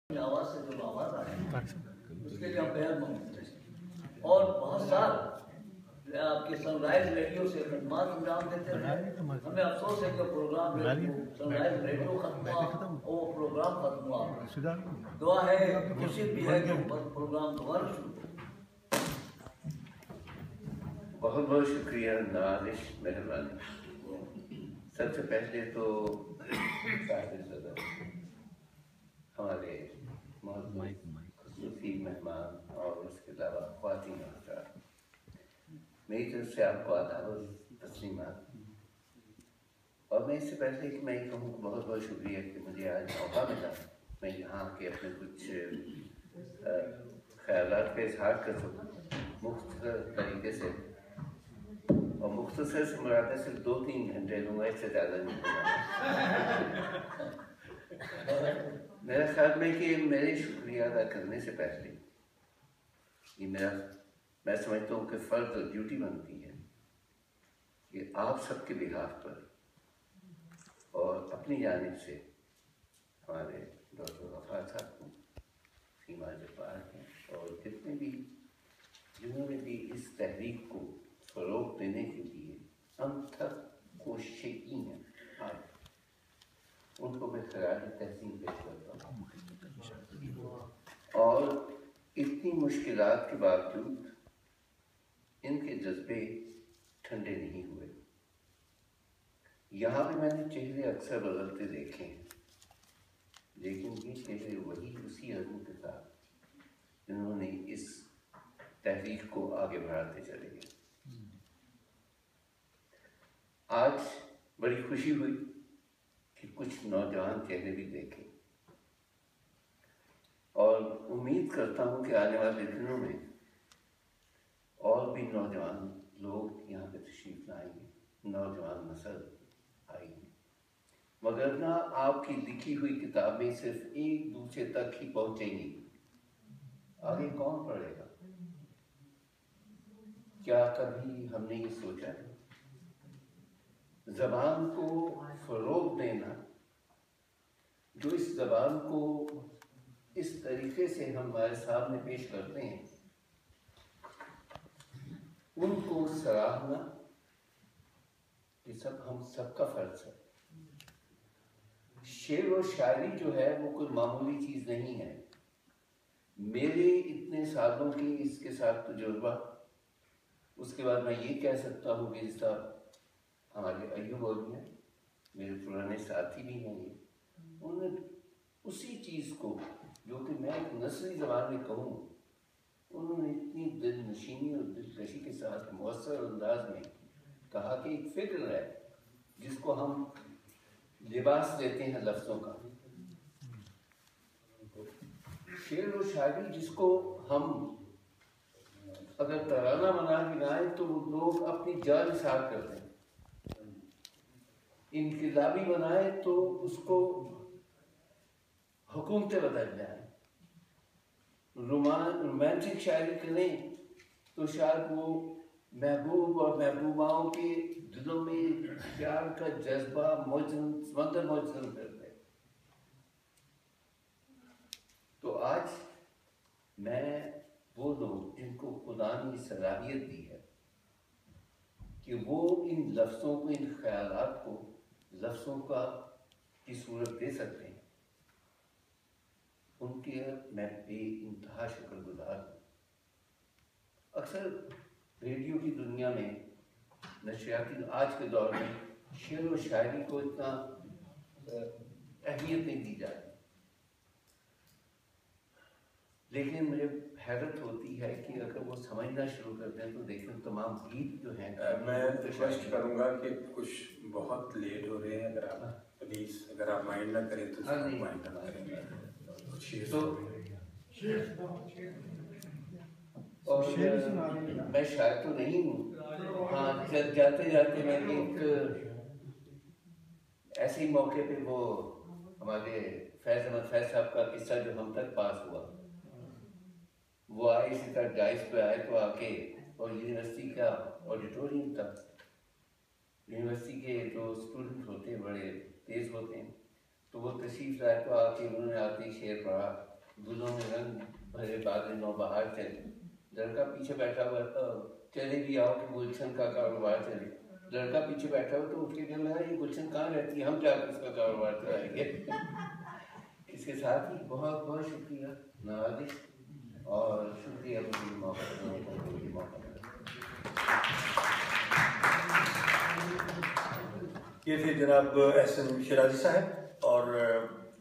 आवाज से जो आवाज आ रही है उसके लिए हम बेहद ममनून हैं। और बहुत साल आपके सनराइज रेडियो से खदमात अंजाम देते रहे। हमें अफसोस है कि प्रोग्राम सनराइज रेडियो खत्म हुआ और वो प्रोग्राम खत्म हुआ। दुआ है, खुशी भी है कि प्रोग्राम दोबारा शुरू हो। बहुत बहुत शुक्रिया नवाजिश मेहरबानी। सबसे पहले तो हमारे खसूसी मेहमान और उसके अलावा ख्वातीन हज़रात, मेरी तरफ से आपको आदाब और तस्लीमात। और मैं इससे पहले कि मैं ये कहूँ बहुत बहुत शुक्रिया कि मुझे आज मौका मिला मैं यहाँ के अपने कुछ ख्यालात का इजहार कर सकूँ मुख्तसर तरीके से। और मुख्तसर से मुराद सिर्फ 2-3 घंटे लूँगा, इससे ज़्यादा नहीं लूँगा। मेरा ख्याल में कि मेरे शुक्रिया अदा करने से पहले ये मैं समझता हूँ कि फ़र्ज और ड्यूटी बनती है कि आप सबके बिहाफ पर और अपनी जानिब से हमारे डॉक्टर गफ़ार साहब को, सीमा जब्बार हैं और जितने भी जिन्होंने भी इस तहरीक को फ़रोग़ देने के लिए अनथक कोशिशें की हैं, आज उनको मैं खराज तहसीन पेश करता हूँ। और इतनी मुश्किलात के बावजूद इनके जज्बे ठंडे नहीं हुए। यहाँ पे मैंने चेहरे अक्सर बदलते देखे हैं, लेकिन ये चेहरे वही उसी अज़्म के साथ जिन्होंने इस तहरीक को आगे बढ़ाते चले गए। आज बड़ी खुशी हुई कि कुछ नौजवान चेहरे भी देखे और उम्मीद करता हूँ कि आने वाले दिनों में और भी नौजवान लोग यहाँ पे तशरीफ लाएंगे, नौजवान नस्ल आएगी। मगर ना आपकी लिखी हुई किताबें सिर्फ एक दूसरे तक ही पहुँचेंगी, आगे कौन पढ़ेगा? क्या कभी हमने ये सोचा है? ज़बान को फ़रोग़ देना, जो इस ज़बान को इस तरीके से हमारे सामने पेश करते हैं, उनको सराहना, ये सब हम सबका फ़र्ज़ है। शेर और शायरी जो है वो कोई मामूली चीज़ नहीं है। मेरे इतने सालों की इसके साथ तजुर्बा, उसके बाद मैं ये कह सकता हूँ कि जिस हमारे अय्यूब मौलवी हैं, मेरे पुराने साथी भी हैं, ये उन्होंने उसी चीज़ को जो कि मैं एक नस्ली ज़बान में कहूँ, उन्होंने इतनी दिलनशीनी और दिलकशी के साथ मौसर अंदाज में कहा कि एक फ़िक्र है जिसको हम लिबास देते हैं लफ्ज़ों का, शेर और शायरी जिसको हम अगर तराना बना के गाएं तो लोग अपनी जान निसार करते हैं, इनकलाबी बनाए तो उसको हुकूमतें बदल जाए, रोमांटिक शायरी करें तो शायद वो महबूब और महबूबाओं के दिलों में प्यार का जज्बा समंदर मौजूद कर दे। तो आज मैं वो लोग जिनको खुदा ने सलाहियत दी है कि वो इन लफ्ज़ों को, इन ख्यालात को लफ्ज़ों का की सूरत दे सकते हैं, उनके मैं बेइंतहा शुक्रगुज़ार हूँ। अक्सर रेडियो की दुनिया में नशरियाती आज के दौर में शेर और शायरी को इतना अहमियत नहीं दी जाती, लेकिन मुझे हैरत होती है कि अगर वो समझना शुरू करते हैं तो देखें तमाम गीत जो हैं। मैं स्पष्ट करूँगा कि कुछ बहुत लेट हो रहे हैं, अगर आप प्लीज़ अगर आप माइंड ना करें तो माइंड ना करेंगे। और मैं शायद तो नहीं हूँ, हाँ जाते जाते मैं एक ऐसे ही मौके पे वो हमारे फैज़ अहमद फैज़ साहब का किस्सा जो हम तक पास हुआ, वो आए इसी तरह डाइस पे आए तो आके, और यूनिवर्सिटी का ऑडिटोरियम था, यूनिवर्सिटी के जो स्टूडेंट होते हैं बड़े तेज़ होते हैं, तो वो तशरीफ़ लाए तो आके उन्होंने आते ही शेर पढ़ा गुलों में रंग भरे बादल नौ बाहर चले, लड़का पीछे बैठा हुआ था, चले भी आओ कि गुलशन का कारोबार चले। लड़का पीछे बैठा हुआ तो उठ के कहने लगा, ये गुलशन कहाँ रहती है, हम जाकर उसका कारोबार चलाएंगे। इसके साथ ही बहुत बहुत शुक्रिया नवाज़िश, और शुक्रिया मुझे मौका ये थे जनाब एहसन शिराजी साहब।